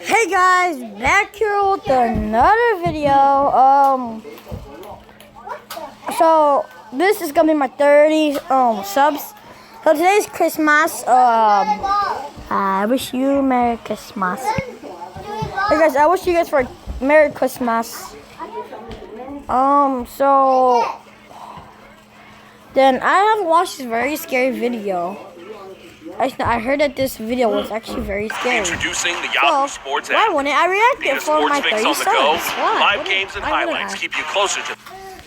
Hey guys, back here with another video. So this is gonna be my 30 subs. So today's Christmas. I wish you Merry Christmas. Hey guys, I wish you guys for a Merry Christmas. So then I haven't watched this very scary video. I heard that this video was actually very scary. Introducing the Yahoo Sports app. Why wouldn't I react it for my 30 on the go. subs? Live games and highlights keep you closer to.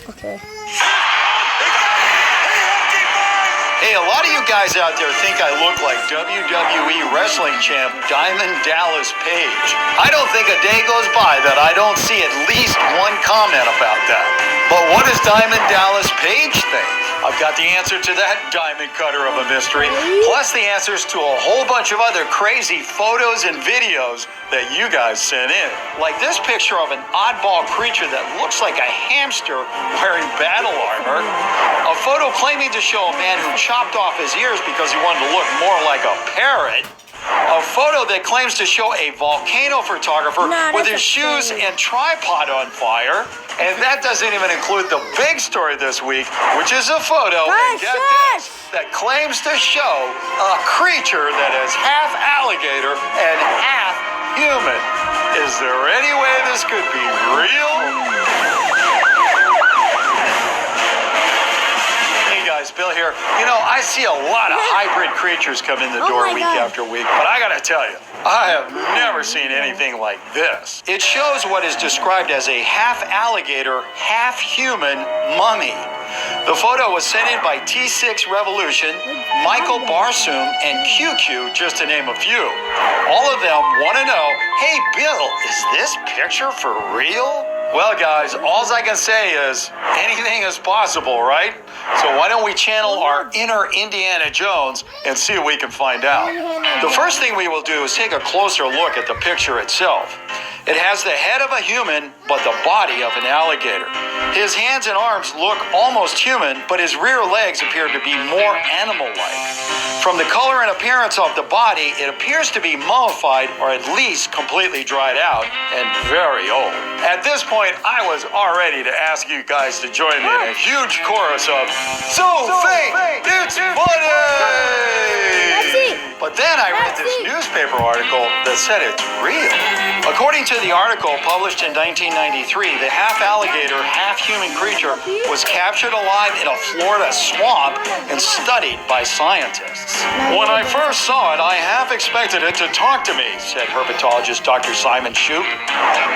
Okay. Hey, a lot of you guys out there think I look like WWE wrestling champ Diamond Dallas Page. I don't think a day goes by that I don't see at least one comment about that. But what does Diamond Dallas Page think? I've got the answer to that diamond cutter of a mystery, plus the answers to a whole bunch of other crazy photos and videos that you guys sent in. Like this picture of an oddball creature that looks like a hamster wearing battle armor. A photo claiming to show a man who chopped off his ears because he wanted to look more like a parrot. A photo that claims to show a volcano photographer with his shoes and tripod on fire. And that doesn't even include the big story this week, which is a photo, and get this, that claims to show a creature that is half alligator and half human. Is there any way this could be real? Bill here. You know, I see a lot of hybrid creatures come in the door week after week, but I gotta tell you, I have never seen anything like this. It shows what is described as a half alligator, half human mummy. The photo was sent in by T6 Revolution, Michael Barsoom, and QQ, just to name a few. All of them want to know, hey Bill, is this picture for real? Well, guys, all I can say is anything is possible, right? So why don't we channel our inner Indiana Jones and see what we can find out. The first thing we will do is take a closer look at the picture itself. It has the head of a human, but the body of an alligator. His hands and arms look almost human, but his rear legs appear to be more animal-like. From the color and appearance of the body, it appears to be mummified or at least completely dried out and very old. At this point, I was all ready to ask you guys to join me in a huge chorus of So fake, it's funny! But then I read this newspaper article that said it's real. According to the article published in 1993, the half-alligator, half-human creature was captured alive in a Florida swamp and studied by scientists. When I first saw it, I half expected it to talk to me, said herpetologist Dr. Simon Shoup.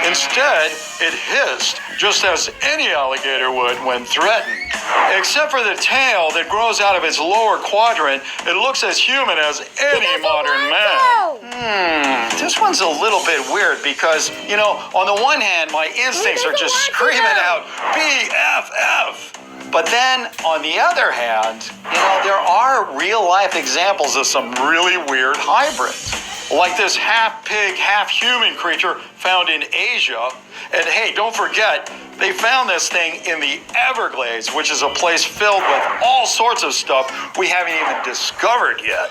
Instead, it hissed, just as any alligator would when threatened. Except for the tail that grows out of its lower quadrant, it looks as human as any modern man. This one's a little bit weird because, you know, on the one hand, my instincts are just screaming out, BFF. But then, on the other hand, you know, there are real-life examples of some really weird hybrids. Like this half-pig, half-human creature found in Asia. And hey, don't forget, they found this thing in the Everglades, which is a place filled with all sorts of stuff we haven't even discovered yet.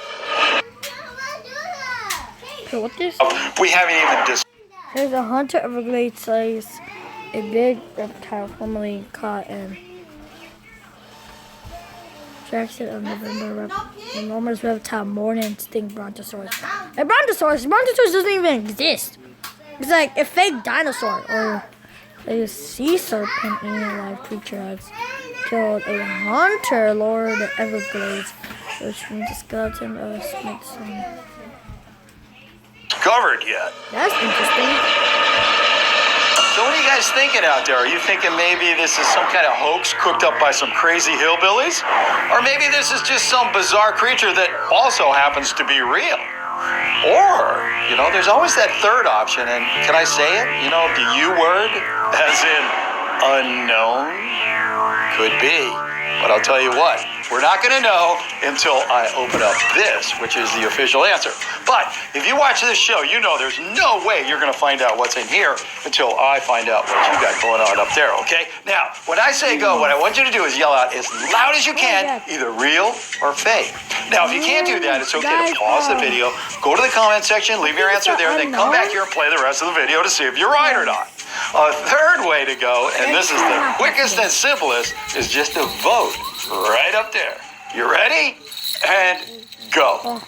So what this? We haven't even discovered. There's a hunter Everglades size, a big reptile formerly caught in Jackson of November. Enormous reptile more than extinct brontosaurus. A brontosaurus doesn't even exist. It's like a fake dinosaur or a sea serpent eating a live creature has killed a hunter lord of Everglades, which means the skeleton of a Smithsonian. Discovered yet. That's interesting. So what are you guys thinking out there? Are you thinking maybe this is some kind of hoax cooked up by some crazy hillbillies? Or maybe this is just some bizarre creature that also happens to be real? Or, you know, there's always that third option, and can I say it? You know, the U word, as in unknown? Could be. But I'll tell you what, We're not going to know until I open up this, which is the official answer. But if you watch this show, you know there's no way you're going to find out what's in here until I find out what you got going on up there, okay? Now, when I say go, what I want you to do is yell out as loud as you can, either real or fake. Now, if you can't do that, it's okay to pause the video, go to the comment section, leave your answer there, then come back here and play the rest of the video to see if you're right or not. A third way to go, and this is the quickest and simplest, is just to vote right up there. You ready? And go.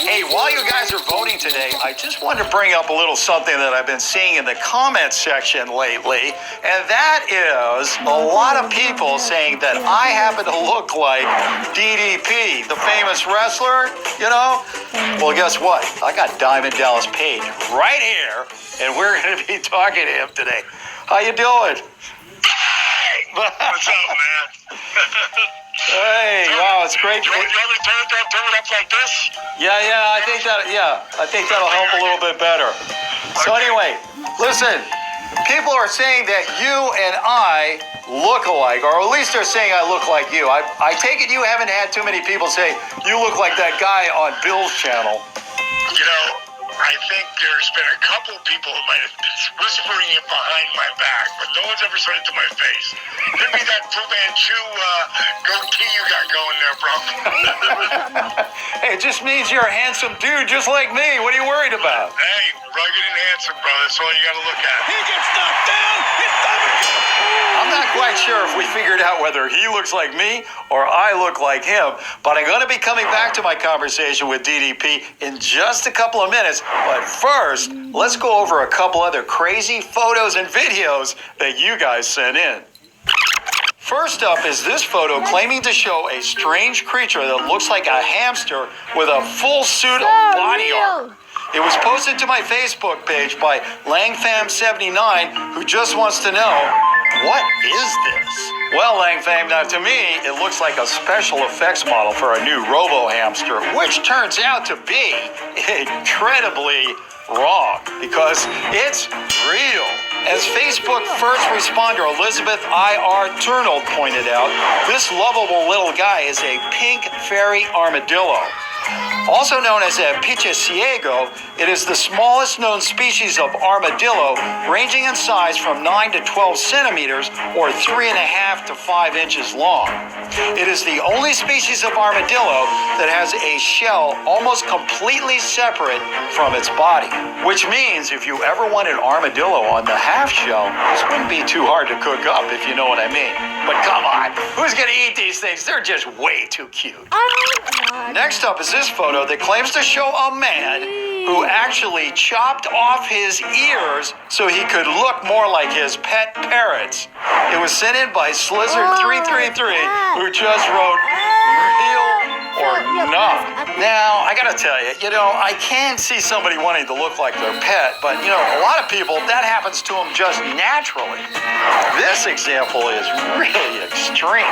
Hey, while you guys are voting today, I just wanted to bring up a little something that I've been seeing in the comments section lately, and that is a lot of people saying that I happen to look like DDP, the famous wrestler, you know? Well, guess what? I got Diamond Dallas Page right here, and we're going to be talking to him today. How you doing? What's up, man? Hey, wow, it's great. You want me to turn it up like this? Yeah, I think that'll help a little bit better. So anyway, listen, people are saying that you and I look alike, or at least they're saying I look like you. I take it you haven't had too many people say you look like that guy on Bill's channel. You know, I think there's been a couple people who might have been whispering it behind my back, but no one's ever said it to my face. Maybe that Fu Manchu goatee you got going there, bro. Hey, it just means you're a handsome dude just like me. What are you worried about? Hey, rugged and handsome, bro. That's all you got to look at. He gets knocked down. It's I'm not quite sure if we figured out whether he looks like me or I look like him, but I'm going to be coming back to my conversation with DDP in just a couple of minutes. But first, let's go over a couple other crazy photos and videos that you guys sent in. First up is this photo claiming to show a strange creature that looks like a hamster with a full suit of body armor. It was posted to my Facebook page by LangFam79, who just wants to know, what is this? Well, LangFam, now to me, it looks like a special effects model for a new robo-hamster, which turns out to be incredibly wrong, because it's real. As Facebook first responder Elizabeth I.R. Turnold pointed out, this lovable little guy is a pink fairy armadillo. Also known as a pichiciego, it is the smallest known species of armadillo, ranging in size from 9 to 12 centimeters or 3.5 to 5 inches long. It is the only species of armadillo that has a shell almost completely separate from its body. Which means if you ever want an armadillo on the half shell, this wouldn't be too hard to cook up, if you know what I mean. But come on, who's gonna eat these things? They're just way too cute. Next up is this photo that claims to show a man who actually chopped off his ears so he could look more like his pet parrots. It was sent in by Slizzard333, who just wrote real or not. Now, I gotta tell you, I can see somebody wanting to look like their pet, but, a lot of people, that happens to them just naturally. This example is really extreme.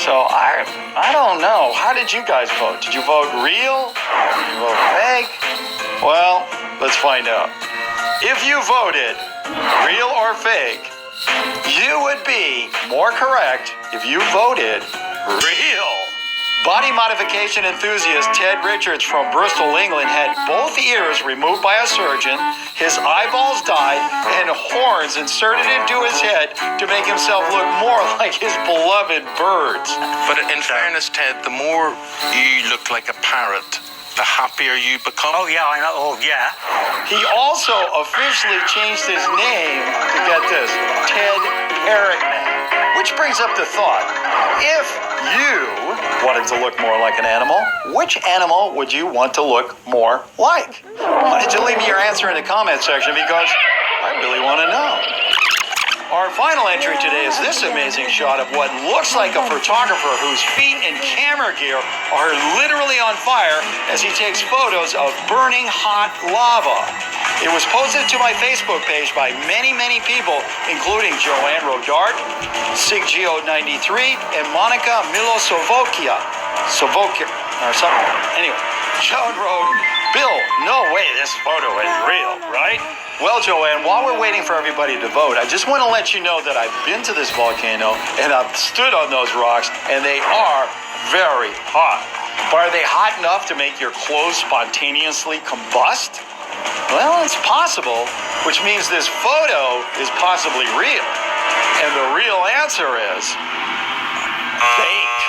So, I don't know. How did you guys vote? Did you vote real? Did you vote fake? Well, let's find out. If you voted real or fake, you would be more correct if you voted real. Body modification enthusiast Ted Richards from Bristol, England had both ears removed by a surgeon, his eyeballs dyed, and horns inserted into his head to make himself look more like his beloved birds. But in fairness, Ted, the more you look like a parrot, the happier you become. Oh, yeah, I know. Oh, yeah. He also officially changed his name to get this, Ted Parrotman. Which brings up the thought, if you wanted to look more like an animal, which animal would you want to look more like? Why don't you leave me your answer in the comment section, because I really want to know. Our final entry today is this amazing shot of what looks like a photographer whose feet and camera gear are literally on fire as he takes photos of burning hot lava. It was posted to my Facebook page by many, many people, including Joanne Rodart, Siggio93, and Monica Milosovokia. Or something. Anyway, Joan wrote, Bill, no way, this photo is real, right? Well, Joanne, while we're waiting for everybody to vote, I just want to let you know that I've been to this volcano and I've stood on those rocks, and they are very hot. But are they hot enough to make your clothes spontaneously combust? Well, it's possible, which means this photo is possibly real. And the real answer is fake.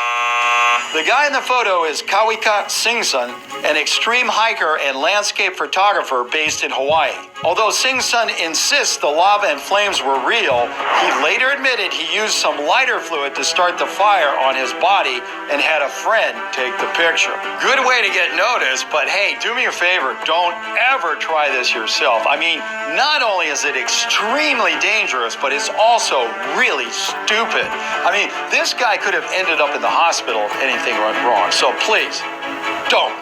The guy in the photo is Kawika Singson, an extreme hiker and landscape photographer based in Hawaii. Although Singson insists the lava and flames were real, he later admitted he used some lighter fluid to start the fire on his body and had a friend take the picture. Good way to get noticed, but hey, do me a favor, don't ever try this yourself. I mean, not only is it extremely dangerous, but it's also really stupid. I mean, this guy could have ended up in the hospital if anything went wrong. So please, don't.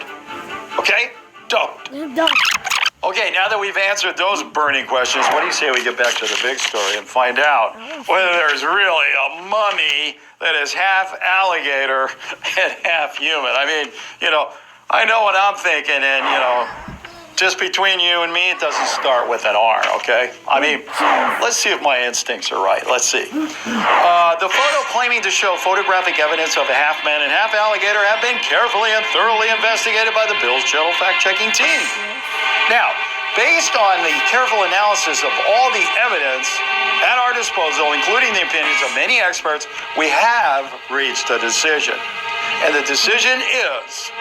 Okay? Don't. Don't. Okay, now that we've answered those burning questions, what do you say we get back to the big story and find out whether there's really a mummy that is half alligator and half human? I mean, I know what I'm thinking, and, just between you and me, it doesn't start with an R, okay? I mean, let's see if my instincts are right. Let's see. The photo claiming to show photographic evidence of a half man and half alligator have been carefully and thoroughly investigated by the Bill's Channel fact-checking team. Now, based on the careful analysis of all the evidence at our disposal, including the opinions of many experts, we have reached a decision. And the decision is...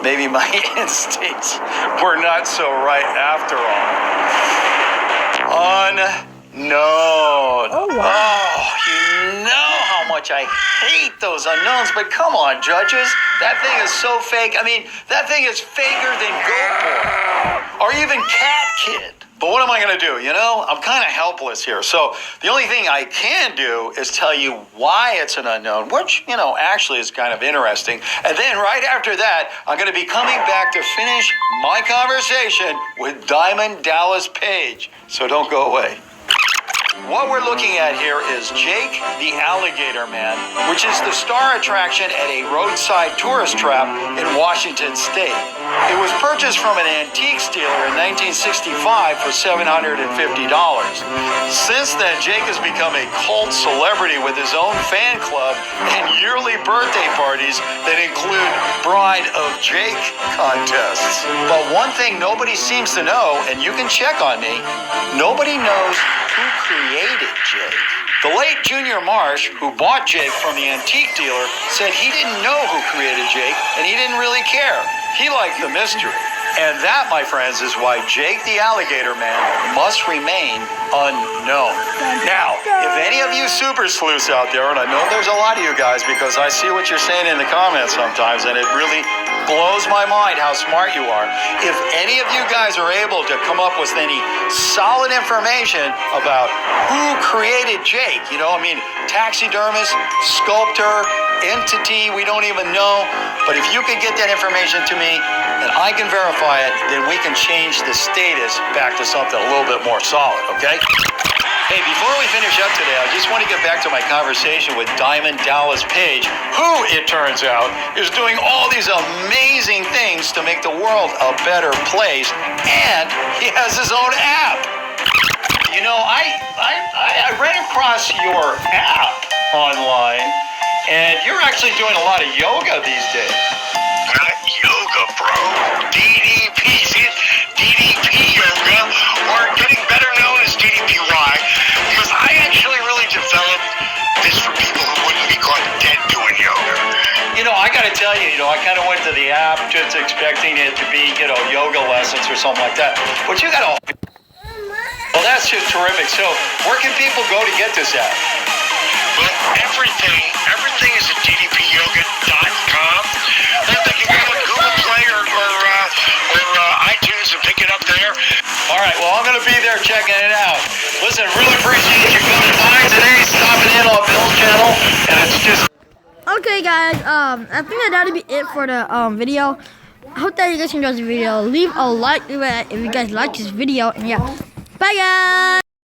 Maybe my instincts were not so right after all. Unknown. Oh, wow. Oh, you know how much I hate those unknowns, but come on, judges. That thing is so fake. I mean, that thing is faker than goat porn or even cat kid. But what am I going to do? I'm kind of helpless here. So the only thing I can do is tell you why it's an unknown, which, actually is kind of interesting. And then right after that, I'm going to be coming back to finish my conversation with Diamond Dallas Page. So don't go away. What we're looking at here is Jake the Alligator Man, which is the star attraction at a roadside tourist trap in Washington State. It was purchased from an antiques dealer in 1965 for $750. Since then, Jake has become a cult celebrity with his own fan club and yearly birthday parties that include Bride of Jake contests. But one thing nobody seems to know, and you can check on me, nobody knows who created Jake. The late Junior Marsh, who bought Jake from the antique dealer, said he didn't know who created Jake, and he didn't really care. He liked the mystery. And that, my friends, is why Jake the Alligator Man must remain unknown. Now, if any of you super sleuths out there, and I know there's a lot of you guys because I see what you're saying in the comments sometimes, and it really blows my mind how smart you are. If any of you guys are able to come up with any solid information about who created Jake, taxidermist, sculptor, entity we don't even know, but if you could get that information to me and I can verify it, then we can change the status back to something a little bit more solid, okay? Hey, before we finish up today, I just want to get back to my conversation with Diamond Dallas Page, who, it turns out, is doing all these amazing things to make the world a better place, and he has his own app. I ran across your app online, and you're actually doing a lot of yoga these days. Not yoga, bro. DDP. See it? DDP yoga, or getting better known as DDPY, because I actually really developed this for people who wouldn't be caught dead doing yoga. I got to tell you, I kind of went to the app just expecting it to be, yoga lessons or something like that. But you got to... Well, that's just terrific. So where can people go to get this app? Well, everything is at ddpyoga.com. Or they can go to Google Play or iTunes and pick it up there. All right, well, I'm going to be there checking it out. Listen, really appreciate you coming by today, stopping in on Bill's channel, and it's just... Okay, guys, I think that'll be it for the video. I hope that you guys enjoyed the video. Leave a like if you guys like this video, and yeah, bye, guys.